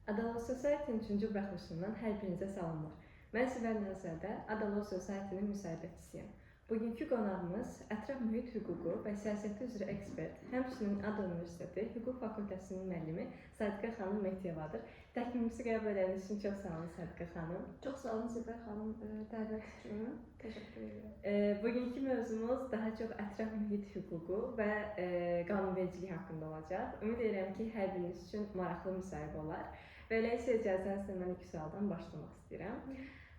Adalo Society-nin 3-cü buraxılışından hər birinizə salamlar. Mən Sibel Nəzədə, Adalo Society-nin müsahibəçisiyəm. Bugünkü qonağımız ətraf mühit hüququ və siyasəti üzrə ekspert, həmçinin ADA Universiteti Hüquq Fakültəsinin müəllimi Sadiqə xanım Mehdiyevadır. Təklifimizi qəbul edəniz üçün çox sağ olun Sadiqə xanım. Çox sağ olun Sibel xanım dəvət üçün. Təşəkkür edirəm. Bugünkü mövzumuz daha çox ətraf mühit hüququ və qanunvericilik haqqında olacaq. Ümid edirəm ki, hər biriniz üçün maraqlı müsahibə olar. Və elə isə icazənizlə mən ilk sualdan başlamaq istəyirəm.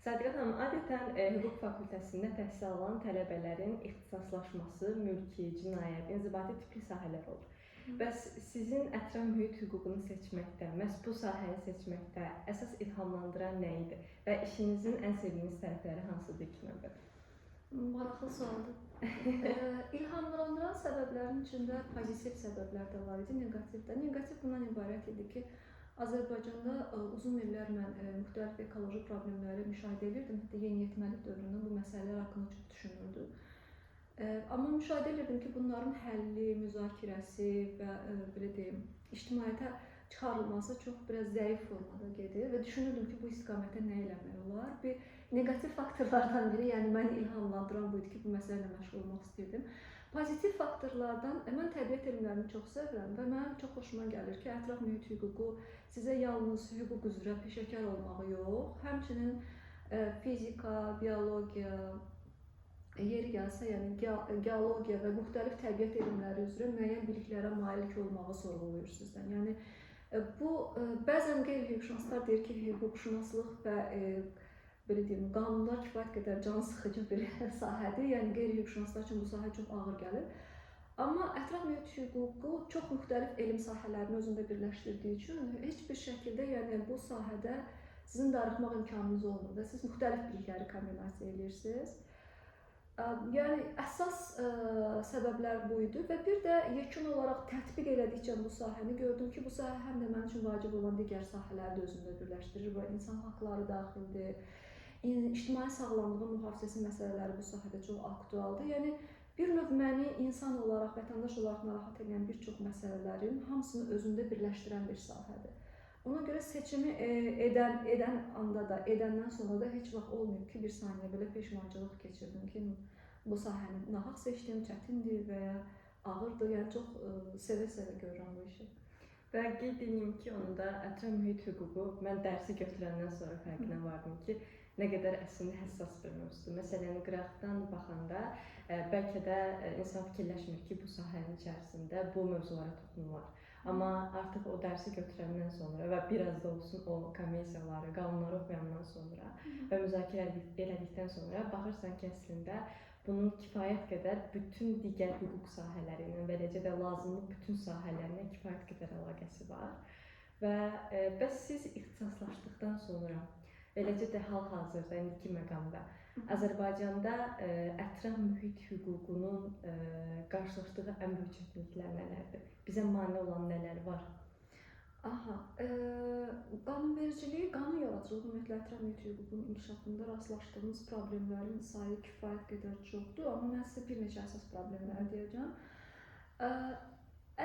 Sadiqə xanım, adətən hüquq fakültəsində təhsil alan tələbələrin ixtisaslaşması, mülki, cinayət, inzibati tipli sahələr olur. Bəs sizin ətraf mühit hüququnu seçməkdə, məhz bu sahəni seçməkdə əsas ilhamlandıran nə idi? Və işinizin ən sevdiyiniz tərəfləri hansıdır ilk növbədə? Maraqlı sualdır. İlhamlandıran səbəblərin içində pozitiv səbəblər də var idi, negativ də. Negativ bundan ibarət idi ki, Azərbaycanda uzun illər mən müxtəlif ekoloji problemləri müşahidə edirdim. Hətta yeniyetməlik dövründə bu məsələlər haqqında çox düşünürdüm. Amma müşahidə edirdim ki, bunların həlli, müzakirəsi və belə deyim, ictimaiyyətə çıxarılması çox biraz zəif formada gedir və düşünürdüm ki, bu istiqamətdə nə eləmək olar? Bir negativ faktorlardan biri, yəni məni ilhamlandıran bu idi ki, bu məsələ ilə məşğul olmaq istəyirdim. Pozitiv faktorlardan mən təbiət elmlərini çox sevirəm və mənim çox xoşuma gəlir ki, ətraf mühit hüququ sizə yalnız hüquq üzrə peşəkar olmağı yox, həmçinin fizika, biologiya, yeri gəlsə, yəni geologiya və müxtəlif təbiət elmləri üzrə müəyyən biliklərə malik olmağı sorğuluyur sizdən. Yəni bu bəzən qeyri-hüquqşünaslar deyir ki, hüquqşünaslıq və belə deyim, qanunlar kifayət qədər can sıxıcı bir sahədir. Yəni qeyri-hüquqşünaslar üçün bu sahə çox ağır gəlir. Amma ətraf mühit hüququ çox müxtəlif elm sahələrini özündə birləşdirdiyi üçün heç bir şəkildə yəni bu sahədə sizin darıxmaq imkanınız olmur və siz müxtəlif bilikləri kombinasiya edirsiniz. Yəni əsas səbəblər bu idi və bir də yekun olaraq tətbiq elədikcə bu sahəni gördüm ki, bu sahə həm də mənim üçün vacib olan digər sahələri də özündə birləşdirir və insan haqları daxildir. İctimai sağlamlığın mühafizəsi məsələləri bu sahədə çox aktualdır. Yəni bir növ məni insan olaraq, vətəndaş olaraq narahat edən bir çox məsələlərin hamısını özündə birləşdirən bir sahədir. Ona görə seçimi edən anda da, edəndən sonra da heç vaxt olmayıb ki, bir saniyə belə peşmançılıq keçirdim ki, bu sahəni nahaq seçdim, çətindir və ya ağırdır. Yəni çox sevə-sevə görürəm bu işi. Və qeyd edeyim ki, onda ətraf mühit hüququ mən dərsi götürəndən sonra fərqinə vardım ki, nə qədər əslində həssas bir mövzudur. Məsələn, qıraqdan baxanda bəlkə də insan fikirləşmir ki, bu sahənin içərisində bu mövzulara toxunular. Amma artıq o dərsi götürəndən sonra və biraz da olsun o konvensiyaları, qanunları oxuyandan sonra və müzakirə elədikdən sonra baxırsan ki, əslində bunun kifayət qədər bütün digər hüquq sahələri ilə və eləcə də lazımlı bütün sahələrlə kifayət qədər əlaqəsi var. Və bəs siz ixtisaslaşdıqdan sonra eləcə də hal-hazırda, indiki məqamda Azərbaycanda ətraf mühit hüququnun qarşılaşdığı ən böyük çətinliklər nələrdir? Bizə mane olan nələr var? Qanunvericiliyi, qanun yaradıcılığı ümumiyyətlə ətraf mühit hüququnun inkişafında rastlaşdığımız problemlərin sayı kifayət qədər çoxdur, amma mən sizə bir neçə əsas problemləri deyəcəm.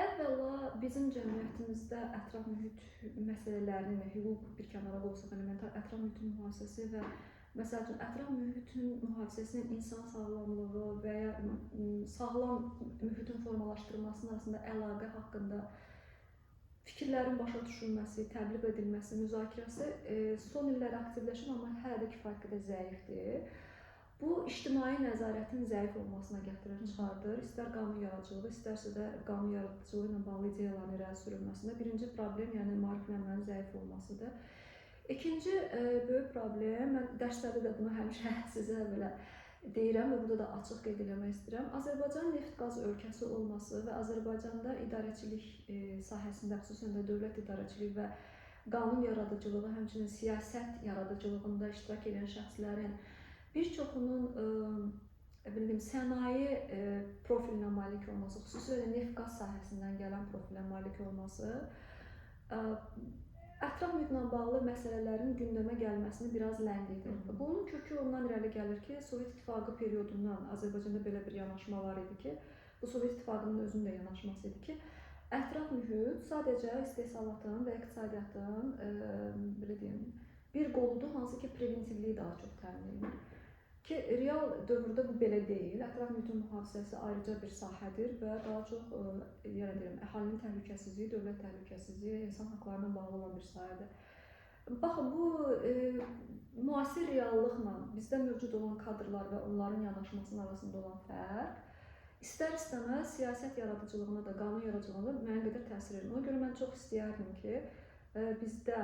Əvvəla bizim cəmiyyətimizdə ətraf mühit məsələlərini, hüquq bir kənara qoysaq, elementar ətraf mühitin mühafizəsi və məsəl üçün ətraf mühitin mühafizəsinin insan sağlamlığı və ya sağlam mühitin formalaşdırılması arasında əlaqə haqqında fikirlərin başa düşülməsi, təbliğ edilməsi, müzakirəsi son illər aktivləşir, amma hələ də kifayət qədər zəifdir. Bu, ictimai nəzarətin zəif olmasına gətirir, çıxardır. İstər qanun yaradıcılığı, istərsə də qanun yaradıcılığı ilə bağlı ideyaların irəli sürülməsində. Birinci problem, yəni maariflənmənin zəif olmasıdır. İkinci böyük problem, mən dərslərdə də bunu həmişə sizə belə deyirəm və burada da açıq qeyd eləmək istəyirəm. Azərbaycan neft-qaz ölkəsi olması və Azərbaycanda idarəçilik sahəsində, xüsusən də dövlət idarəçiliyi və qanun yaradıcılığı, həmçinin siyasət yaradıcılığında iştirak edən şəxslərin bir çoxunun sənaye profilinə malik olması, xüsusilə neft-qaz sahəsindən gələn profilə malik olması ətraf mühitlə bağlı məsələlərin gündəmə gəlməsini biraz ləngidir. Bunun kökü ondan irəli gəlir ki, Sovet İttifaqı periyodundan Azərbaycanda belə bir yanaşma var idi ki, bu Sovet İttifaqının özünün də yanaşması idi ki, ətraf mühit sadəcə istehsalatın və iqtisadiyyatın belə deyim, bir qoludur, hansı ki preventivliyi daha çox təmin edir. Ki real dövrdə bu belə deyil. Ətraf mühitin mühafizəsi ayrıca bir sahədir və daha çox yəni deyirəm, əhalinin təhlükəsizliyi, dövlət təhlükəsizliyi, insan hüquqlarına bağlı olan bir sahədir. Baxın, bu müasir reallıqla bizdə mövcud olan kadrlar və onların yanaşmasının arasında olan fərq İstər-istəməz siyasət yaradıcılığına da, qanun yaradıcılığına da müəyyən qədər təsir edir. Ona görə mən çox istəyərdim ki, bizdə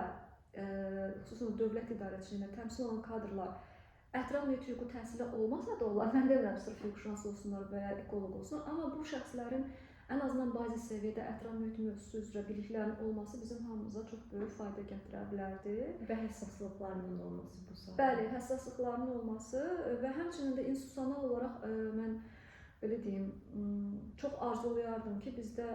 xüsusən dövlət idarəçiliyində təmsil olunan kadrlar ətraf mühit hüququ təhsili olmasa da onlar, mən demirəm sırf hüquqşünas olsunlar və ya ekoloq olsun, amma bu şəxslərin ən azından bazi səviyyədə ətraf mühit mövzusu üzrə biliklərinin olması bizim hamımıza çox böyük fayda gətirə bilərdi. Və həssaslıqlarının olması bu sahədə. Bəli, həssaslıqlarının olması və həmçinin də institusional olaraq mən belə deyim, çox arzulayardım ki, bizdə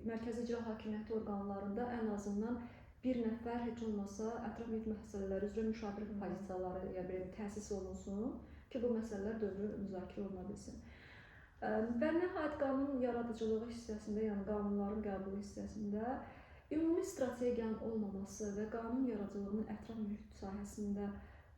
mərkəzi icra hakimiyyəti orqanlarında ən azından bir nəfər heç olmasa ətraf mühit məsələləri üzrə müşavir pozisiyaları yəni təsis olunsun ki, bu məsələlər dövrü müzakirə oluna bilsin. Və nəhayət qanun yaradıcılığı hissəsində, yəni qanunların qəbulu hissəsində ümumi strategiyanın olmaması və qanun yaradıcılığının ətraf mühit sahəsində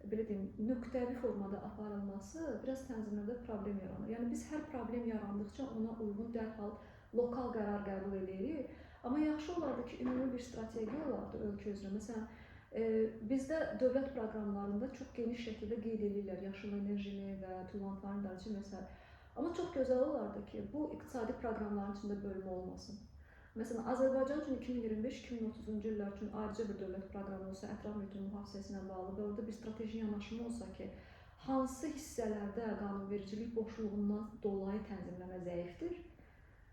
belə deyim, nöqtəvi formada aparılması biraz tənzimlərdə problem yaranır. Yəni biz hər problem yarandıqca ona uyğun dərhal lokal qərar qəbul edirik. Amma yaxşı olardı ki, ümumi bir strategiya olardı ölkə üzrə. Məsələn, bizdə dövlət proqramlarında çox geniş şəkildə qeyd edirlər yaşıl enerjini və tullantıların idarəçi məsələ. Amma çox gözəl olardı ki, bu iqtisadi proqramların içində bölmə olmasın. Məsələn, Azərbaycan üçün 2025-2030-cu illər üçün ayrıca bir dövlət proqramı olsa, ətraf mühitin mühafizəsi ilə bağlı və orada bir strateji yanaşma olsa ki, hansı hissələrdə qanunvericilik boşluğundan dolayı tənzimləmə zəifdir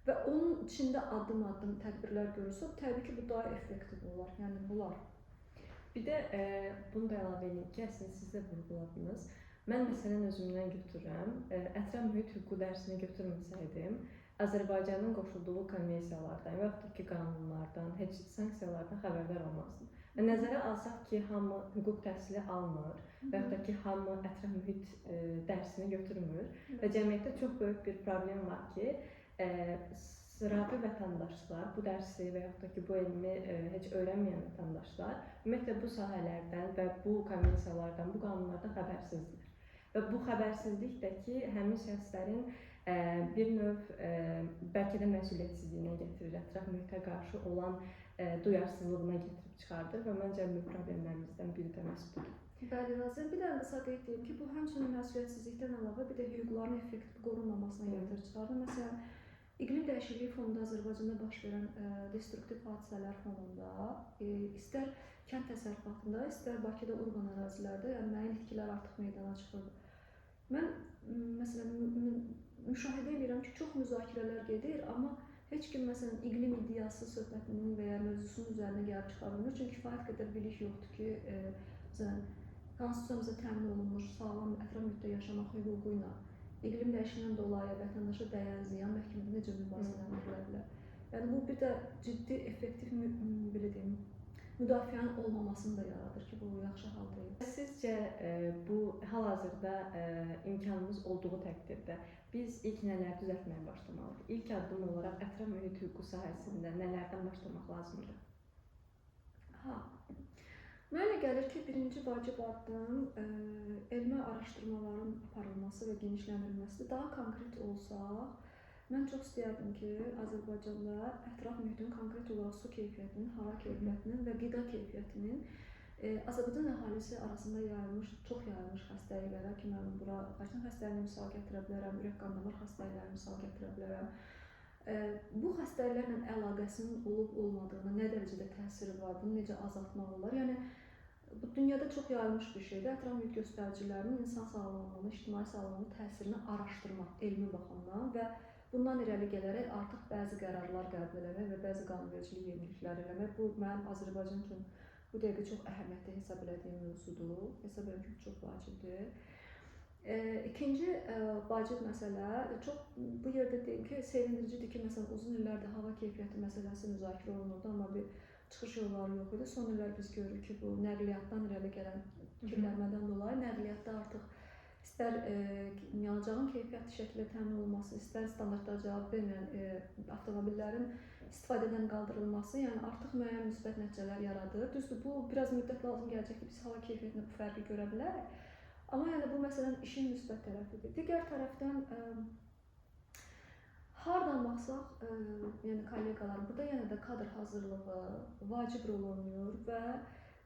və onun içində addım-addım tədbirlər görürsə, təbii ki, bu daha effektiv olar. Yəni, bunlar. Bir də bunu da əlavə edeyim ki, əslində siz də vurguladınız. Mən məsələn özümdən götürürəm, ətraf mühit hüququ dərsini götürməsəydim, Azərbaycanın qoşulduğu konvensiyalardan və yaxud da ki, qanunlardan, heç sanksiyalardan xəbərdar olmazdım. Və nəzərə alsaq ki, hamı hüquq təhsili almır və yaxud da ki, hamı ətraf mühit dərsini götürmür və cəmiyyətdə çox böyük bir problem var ki, sıravi vətəndaşlar bu dərsi və yaxud da ki, bu elmi heç öyrənməyən vətəndaşlar ümumiyyətlə bu sahələrdən və bu konvensiyalardan, bu qanunlardan xəbərsizdir. Və bu xəbərsizlik də ki, həmin şəxslərin bir növ bəlkə də məsuliyyətsizliyinə gətirir, ətraf mühitə qarşı olan duyarsızlığına gətirib çıxardır və məncə bu problemlərimizdən biri də məhz budur. Bəli, razıyam. Bir də qısa qeyd edeyim ki, bu həmçinin məsuliyyətsizlikdən əlavə bir də hüquqların effektiv qorunmamasına gətirib çıxardır. Məsələn, iqlim dəyişikliyi fonunda Azərbaycanda baş verən destruktiv hadisələr fonunda istər kənd təsərrüfatında, istər Bakıda urban ərazilərdə yəni müəyyən itkilər artıq meydana çıxırdı. Mən məsələn müşahidə edirəm ki, çox müzakirələr gedir, amma heç kim məsələn iqlim iddiası söhbətinin və ya mövzusunun üzərinə gəlib çıxarılmır. Çünki kifayət qədər bilik yoxdur ki, məsələn, konstitusiyamızda təmin olunmuş sağlam ətraf mühitdə yaşamaq hüququ ilə iqlim dəyişikliyindən dolayı vətəndaşa dəyən ziyan məhkəmədə necə mübahisələndirə bilər? Yəni bu bir də ciddi, effektiv belə deyim, müdafiənin olmamasını da yaradır ki, bu yaxşı hal deyil. Sizcə bu hal-hazırda imkanımız olduğu təqdirdə biz ilk nələr düzəltməyə başlamalıyıq? İlk addım olaraq ətraf mühit hüququ sahəsində nələrdən başlamaq lazımdır? Mənə gəlir ki, birinci vacib addım elmi araşdırmaların aparılması və genişləndirilməsidir. Daha konkret olsaq, mən çox istəyərdim ki, Azərbaycanda ətraf mühitin konkret olaraq su keyfiyyətinin, hava keyfiyyətinin və qida keyfiyyətinin Azərbaycan əhalisi arasında çox yayılmış xəstəliklərə ki, mən bura qaçın xəstəliyini misal gətirə bilərəm, ürək-qan-damar xəstəliklərini misal gətirə bilərəm. Bu xəstəliklərlə əlaqəsinin olub-olmadığına, nə dərəcədə təsiri var, bunu necə azaltmaq olar? Yəni, bu dünyada çox yayılmış bir şeydir. Ətraf mühit göstəricilərinin insan sağlamlığına, ictimai sağlamlığına təsirini araşdırmaq elmi baxımdan və bundan irəli gələrək artıq bəzi qərarlar qəbul eləmək və bəzi qanunvericilik yeniliklər eləmək. Bu, mənim Azərbaycan üçün bu dəqiqə çox əhəmiyyətli hesab elədiyim mövzudur. Hesab edirəm ki, çox vacibdir. İkinci vacib məsələ, çox bu yerdə deyim ki, sevindiricidir ki, məsələn, uzun illərdir hava keyfiyyəti məsələsi müzakirə olunurdu, amma bir çıxış yolları yox idi. Son illər biz görürük ki, bu nəqliyyatdan irəli gələn kirlənmədən dolayı nəqliyyatda artıq istər yanacağın keyfiyyətli şəkildə təmin olunması, istər standartlara cavab verməyən avtomobillərin istifadədən qaldırılması, yəni artıq müəyyən müsbət nəticələr yaradır. Düzdür, bu biraz müddət lazım gələcək ki, biz hava keyfiyyətində bu fərqi görə bilərik. Amma yəni bu məsələnin işin müsbət tərəfidir. Digər tərəfdən hardan baxsaq, yəni kolleqalar, burada yenə də kadr hazırlığı vacib rol oynayır və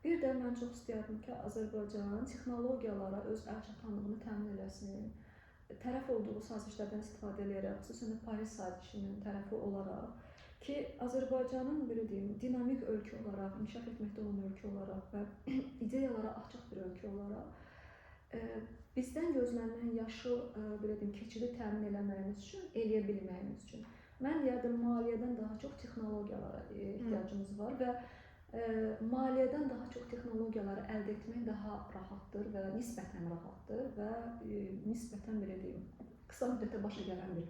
bir də mən çox istəyərdim ki, Azərbaycan texnologiyalara öz əlçatanlığını təmin eləsin. Tərəf olduğu sazişlərdən istifadə edərək, xüsusən də Paris sazişinin tərəfi olaraq ki, Azərbaycanın belə deyim, dinamik ölkə olaraq, inkişaf etməkdə olan ölkə olaraq və ideyalara açıq bir ölkə olaraq bizdən gözlənilən yaşıl belə deyim, keçidi təmin eləməyimiz üçün, eləyə bilməyimiz üçün mən deyərdim, maliyyədən daha çox texnologiyalara ehtiyacımız var və maliyyədən daha çox texnologiyaları əldə etmək daha rahatdır və nisbətən rahatdır və nisbətən belə deyim, qısa müddətdə başa gələn bir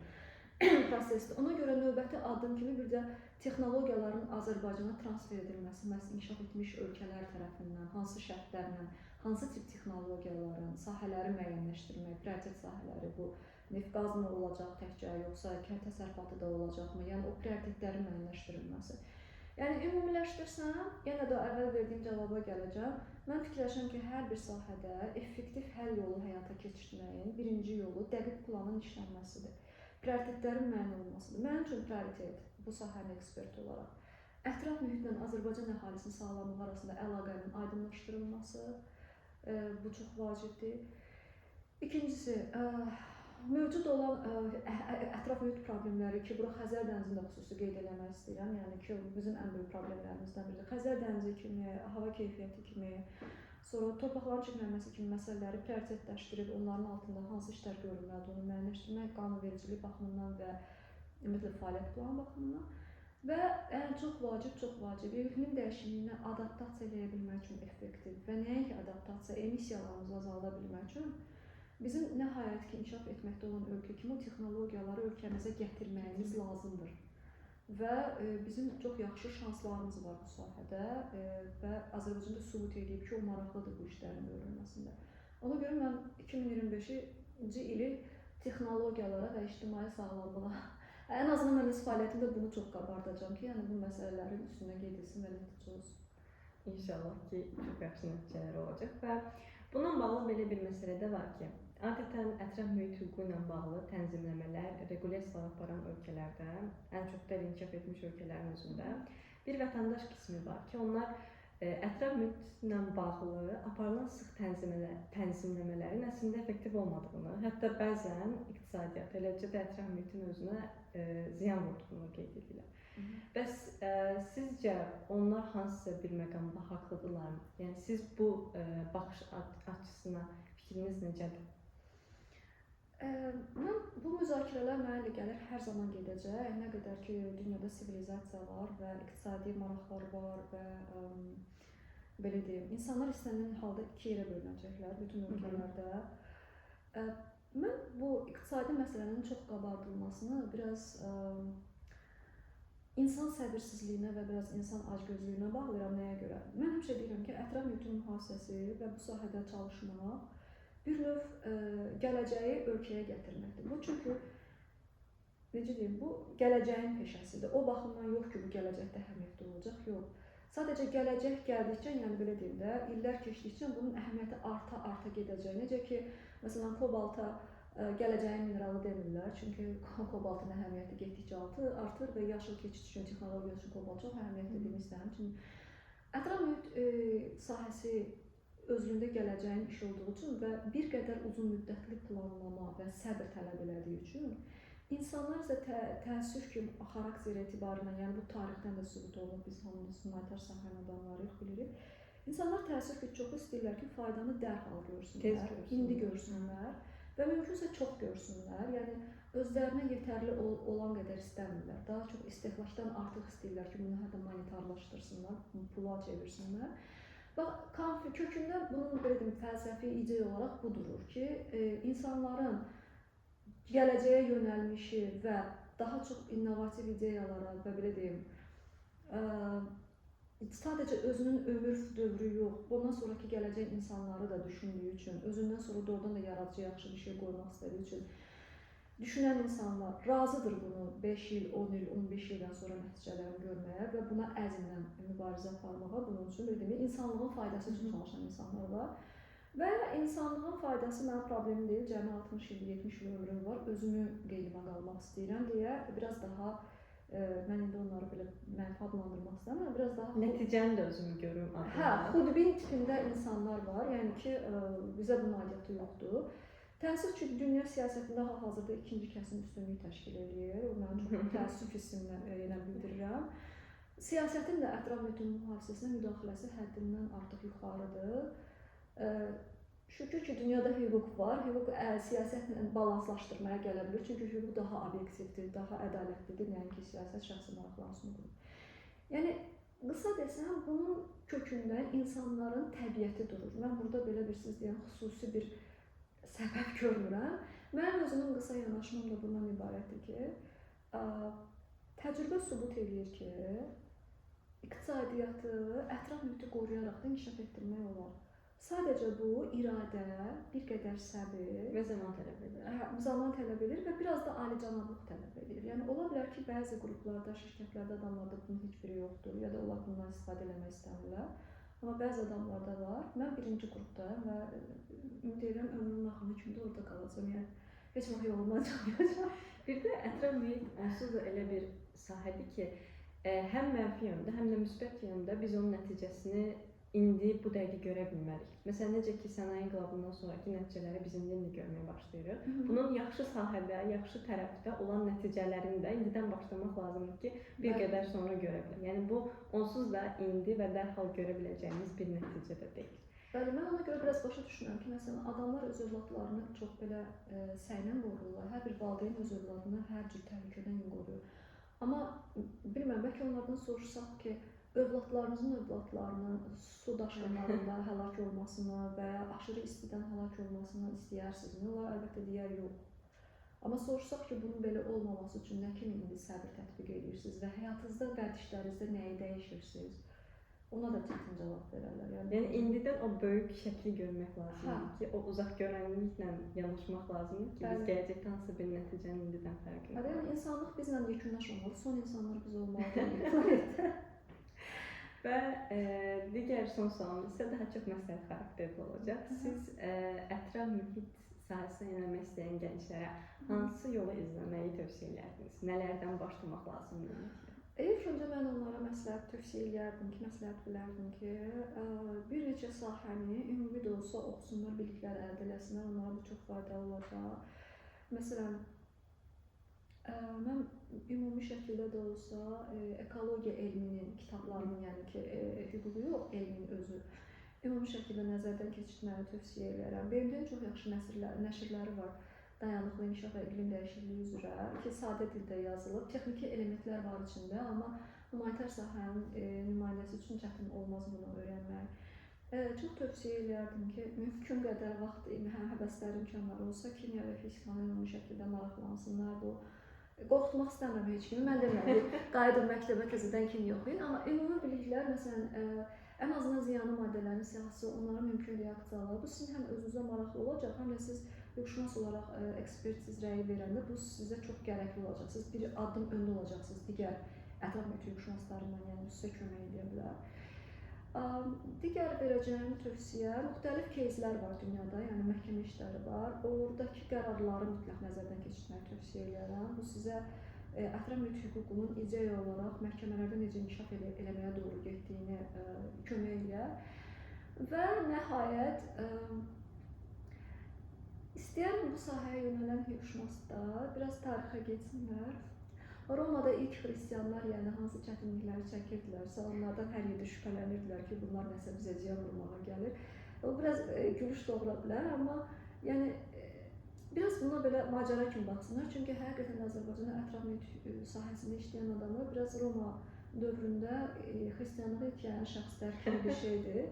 prosesdir. Ona görə növbəti addım kimi bir də texnologiyaların Azərbaycana transfer edilməsi, məhz inkişaf etmiş ölkələr tərəfindən, hansı şərtlərlə, hansı tip texnologiyaların, sahələri müəyyənləşdirmək, prioritet sahələri, bu neft qaz mı olacaq təkcə, yoxsa kənd təsərrüfatı da olacaqmı, yəni o prioritetlərin müəyyənləşdirilməsi. Yəni ümumiləşdirsəm, yenə də əvvəl verdiyim cavaba gələcəm. Mən fikirləşirəm ki, hər bir sahədə effektiv həll yolu həyata keçirtməyin birinci yolu dəqiq planın işlənməsidir. Prioritetlərin müəyyən olunmasıdır. Mənim üçün prioritet bu sahənin eksperti olaraq ətraf mühitlə Azərbaycan əhalisinin sağlamlığı arasında əlaqənin aydınlaşdırılması, bu çox vacibdir. İkincisi, mövcud olan ətraf mühit problemləri ki, bura Xəzər dənizində xüsusi qeyd eləmək istəyirəm. Yəni ki, bizim ən böyük problemlərimizdən biridir. Xəzər dənizi kimi, hava keyfiyyəti kimi, sonra torpaqların çirklənməsi kimi məsələləri prioritetləşdirib, onların altında hansı işlər görülməlidir, onu müəyyənləşdirmək qanunvericilik baxımından və ümumiyyətlə fəaliyyət planı baxımından. Və çox vacib, iqlim dəyişikliyinə adaptasiya edə bilmək üçün effektiv və nəinki adaptasiya, emissiyalarımızı azalda bilmək üçün bizim nəhayət ki, inkişaf etməkdə olan ölkə kimi o texnologiyaları ölkəmizə gətirməyimiz lazımdır. Və bizim çox yaxşı şanslarımız var bu sahədə və Azərbaycanda sübut edib ki, o maraqlıdır bu işlərin öyrənməsində. Ona görə mən 2025-ci ili texnologiyalara və ictimai sağlamlığa, ən azından mən öz fəaliyyətimdə bunu çox qabardacağam ki, yəni bu məsələlərin üstünə gedilsin və nəticə olsun. İnşallah ki, çox yaxşı nəticələr olacaq və bununla bağlı belə bir məsələ də var ki, adətən ətraf mühit hüququ ilə bağlı tənzimləmələr, regulyasiyalar aparan ölkələrdə, ən çox da inkişaf etmiş ölkələrin özündə bir vətəndaş qismi var ki, onlar ətraf mühitlə bağlı aparılan sıx tənzimləmələrin əslində effektiv olmadığını, hətta bəzən iqtisadiyyat, eləcə də ətraf mühitin özünə ziyan vurduğunu qeyd edirlər. Bəs sizcə onlar hansısa bir məqamda haqlıdırlar? Yəni siz bu baxış açısına fikriniz necədir? Mən bu müzakirələr mənə elə gəlir hər zaman gedəcək. Nə qədər ki, dünyada sivilizasiya var və iqtisadi maraqlar var və belə deyim, insanlar istənilən halda iki yerə bölünəcəklər bütün ölkələrdə. Mən bu iqtisadi məsələnin çox qabardılmasını biraz insan səbirsizliyinə və biraz insan acgözlüyünə bağlayıram. Nəyə görə? Mən həmişə deyirəm ki, ətraf mühitin mühafizəsi və bu sahədə çalışmaq bir növ gələcəyi ölkəyə gətirməkdir. Bu çünki, necə deyim, bu gələcəyin peşəsidir. O baxımdan yox ki, bu gələcəkdə əhəmiyyətli olacaq, yox. Sadəcə gələcək gəldikcə, yəni belə deyim də, illər keçdikcə bunun əhəmiyyəti arta gedəcək. Necə ki, məsələn, kobalta gələcəyin mineralı demirlər, çünki kobaltın əhəmiyyəti getdikcə artır və yaşıl keçid üçün, texnologiya üçün kobalt çox əhəmiyyətli demək istəyirəm. Çünki ətraf mühit sahəsi özlüyündə gələcəyin iş olduğu üçün və bir qədər uzun müddətli planlama və səbr tələb elədiyi üçün insanlar isə təəssüf ki, xarakter etibarından, yəni bu tarixdən də sübut olunub, biz hamımız humanitar sahənin adamlarıyıq, bilirik. İnsanlar təəssüf ki, çox istəyirlər ki, faydanı dərhal görsünlər, indi görsünlər və mümkünsə çox görsünlər. Yəni özlərinə yetərli olan qədər istəmirlər. Daha çox istehlakdan artıq istəyirlər ki, bunu hətta monetarlaşdırsınlar, pula çevirsinlər. Bax, kökündə bunun belə deyim, fəlsəfi ideya olaraq bu durur ki, insanların gələcəyə yönəlmişi və daha çox innovativ ideyalara və belə deyim, sadəcə özünün ömür dövrü yox, bundan sonraki gələcək insanları da düşündüyü üçün, özündən sonra doğrudan da yaradıcı yaxşı bir şey qoymaq istədiyi üçün düşünən insanlar razıdır bunu 5 il, 10 il, 15 ildən sonra nəticələrini görməyə və buna əzmlə mübarizə aparmağa, bunun üçün demək, insanlığın faydası üçün çalışan insanlar var. Və insanlığın faydası mənim problemim deyil, cəmi 60 il, 70 il ömrüm var, özümü qeydimə qalmaq istəyirəm deyə biraz daha mən indi onları belə mənfi adlandırmaq istəmirəm, biraz daha nəticəni də özümü görüm adlandırım. Hə, xudbin tipində insanlar var, yəni ki, bizə bunun aidiyyatı yoxdur. Təəssüf ki, dünya siyasətində hal-hazırda ikinci kəsim üstünlük təşkil edir. O mənim çox təəssüf hissimlə yenə bildirirəm. Siyasətin də ətraf mühitin mühafizəsinə müdaxiləsi həddindən artıq yuxarıdır. Şükür ki, dünyada hüquq var. Hüquq siyasətlə balanslaşdırmaya gələ bilir. Çünki hüquq daha obyektivdir, daha ədalətlidir. Yəni ki, siyasət şəxsi maraqlarını qurur. Yəni, qısa desəm, bunun kökündə insanların təbiəti durur. Mən burada belə bir siz deyən xüsusi bir səbəb görmürəm. Mənim özümün qısa yanaşmam da bundan ibarətdir ki, təcrübə sübut edir ki, iqtisadiyyatı ətraf mühiti qoruyaraq da inkişaf etdirmək olar. Sadəcə bu iradə, bir qədər səbir və zaman tələb edir. Zaman tələb edir və biraz da alicənablıq tələb edir. Yəni ola bilər ki, bəzi qruplarda, şirkətlərdə adamlarda bunun heç biri yoxdur ya da onlar bundan istifadə etmək istəmirlər. Amma bəzi adamlarda var. Mən birinci qrupdayım və ümid edirəm ömrümün axırına kimi də orada qalacağam. Yəni heç vaxt yolumdan çıxmayacağam. Bir də ətraf mühit onsuz da elə bir sahədir ki, həm mənfi yöndə, həm də müsbət yöndə biz onun nəticəsini indi bu dəqiqə görə bilmərik. Məsələn, necə ki, sənaye inqilabından sonraki nəticələri biz indi görməyə başlayırıq. Bunun yaxşı sahədə, yaxşı tərəfdə olan nəticələrini də indidən başlamaq lazımdır ki, bir qədər sonra görə bilək. Yəni bu onsuz da indi və dərhal görə biləcəyimiz bir nəticə də deyil. Bəli, mən ona görə biraz başa düşürəm ki, məsələn, adamlar öz övladlarını çox belə səylə qoruyurlar. Hər bir valideyn öz övladını hər cür təhlükədən qoruyur. Amma bilmirəm, bəlkə onlardan soruşsaq ki, övladlarınızın övladlarının su daşqınlarında həlak olmasını və ya aşırı istidən həlak olmasını istəyərsinizmi? Onlar əlbəttə deyər yox. Amma soruşsaq ki, bunun belə olmaması üçün nə kimi indi səbir tətbiq edirsiniz və həyatınızda, vərdişlərinizdə nəyi dəyişirsiniz? Ona da çətin cavab verərlər. Yəni indidən o böyük şəkli görmək lazımdır ki, o uzaq görənliklə yanaşmaq lazımdır ki, biz gələcəkdə hansı bir nəticənin indidən fərqini. Yəni insanlıq bizlə yekunlaşmamalı, son insanlar biz olmalıdır. Və digər son sualımız isə daha çox məsləhət xarakterli olacaq. Siz ətraf mühit sahəsinə yönəlmək istəyən gənclərə hansı yolu izləməyi tövsiyə edərdiniz? Nələrdən başlamaq lazımdır? İlk öncə mən onlara məsləhət tövsiyə edərdim ki, məsləhət bilərdim ki, bir neçə sahəni ümumi də olsa oxusunlar, biliklər əldə eləsinlər, onlara bu çox faydalı olacaq. Məsələn, mən ümumi şəkildə də olsa ekologiya elminin kitablarının, yəni ki, hüququ yox, elmin özü ümumi şəkildə nəzərdən keçirməyi tövsiyə edərəm. BMT-nin çox yaxşı nəşrləri var. Dayanıqlı inkişaf və iqlim dəyişikliyi üzrə ki, sadə dildə yazılıb. Texniki elementlər var içində, amma humanitar sahənin nümayəndəsi üçün çətin olmaz bunu öyrənmək. Çox tövsiyə edərdim ki, mümkün qədər vaxt həvəsləri imkanları olsa, kimya və fizikanın ümumi şəkildə maraqlansınlar. Bu qorxutmaq istəmirəm heç kimi. Mən demirəm, qayıdın məktəbə təzədən kimya oxuyun, amma ümumi biliklər, məsələn, ən azından ziyanlı maddələrin siyahısı, onlara mümkün reaksiyalar. Bu sizin həm özünüzə maraqlı olacaq, həm də siz hüquqşünas olaraq ekspertiz rəyi verəndə bu sizə çox gərəkli olacaq. Siz bir addım öndə olacaqsınız digər ətraf mühit hüquqşünaslarından, yəni bu sizə kömək edə bilər. Digər verəcəyim tövsiyə, müxtəlif кейslər var dünyada, yəni məhkəmə işləri var. Oradakı qərarları mütləq nəzərdən keçirməyi tövsiyə edirəm. Bu sizə ətraf mühit hüququnun ideya olaraq məhkəmələrdə necə inkişaf eləməyə doğru getdiyini kömək edir. Və nəhayət, istəyərəm bu sahəyə yönələn hüquqşünaslar biraz tarixə getsinlər. Romada ilk xristianlar, yəni hansı çətinlikləri çəkirdilərsə, onlardan hər yerdə şübhələnirdilər ki, bunlar nəsə bizə ziyan vurmağa gəlir. O biraz gülüş doğura bilər, amma yəni biraz buna belə macəra kimi baxsınlar. Çünki həqiqətən Azərbaycanın ətraf mühit sahəsində işləyən adamlar biraz Roma dövründə xristianlığı itkiləyən şəxslər kimi bir şeydir.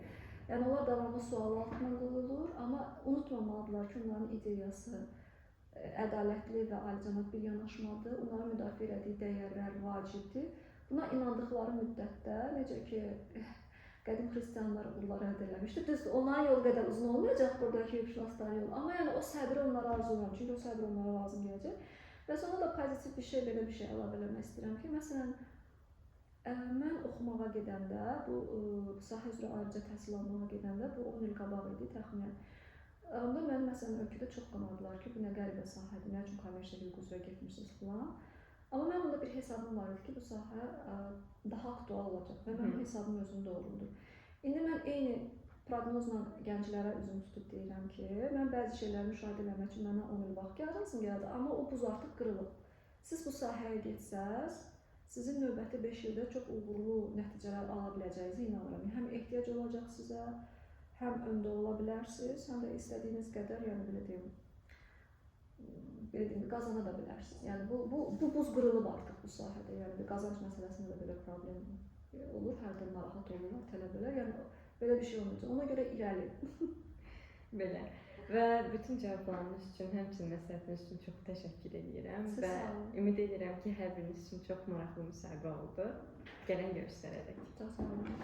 Yəni onlar davamlı sual altına qoyulur, amma unutmamalıdırlar ki, onların ideyası ədalətli və alicənab bir yanaşmadır. Onlara müdafiə etdiyi dəyərlər vacibdir. Buna inandıqları müddətdə, necə ki, qədim xristianlar bunları əldə eləmişdi. Düzdür, onların yolu qədər uzun olmayacaq buradakı hüquqşünasların yolu. Amma yəni o səbri onlara arzulayıram. Çünki o səbir onlara lazım gələcək. Və sonra da pozitiv bir şey, belə bir şey əlavə eləmək istəyirəm ki, məsələn, mən oxumağa gedəndə, bu sahə üzrə ayrıca təhsil almağa gedəndə, bu 10 il qabaq idi təxminən. Onda mən məsələn ölkədə çox qanadılar ki, bu nə qəribə sahədir, nə üçün kommersiya hüquq üzrə getmişsiniz filan. Amma mən onda bir hesabım var idi ki, bu sahə daha aktual olacaq və mənim hesabım özüm doğrudur. İndi mən eyni proqnozla gənclərə üzüm tutub deyirəm ki, mən bəzi şeyləri müşahidə etmək üçün mənə 10 il vaxt gəldi, amma o buz artıq qırılıb. Siz bu sahəyə getsəz, sizin növbəti 5 ildə çox uğurlu nəticələr ala biləcəyinizə inanıram. Həm ehtiyac olacaq sizə, həm öndə ola bilərsiniz, həm də istədiyiniz qədər, yəni belə deyim, qazana da bilərsiniz. Yəni bu buz qırılıb artıq bu sahədə. Yəni bir qazanc məsələsində də belə problem olur, hərdən narahat olurlar tələbələr. Yəni belə bir şey olmayacaq. Ona görə irəli. Belə. Və bütün cavablarınız üçün, həmçinin məsləhətiniz üçün çox təşəkkür edirəm və ümid edirəm ki, hər biriniz üçün çox maraqlı müsahibə oldu. Gələn görüşlərə dək. Çox sağ olun.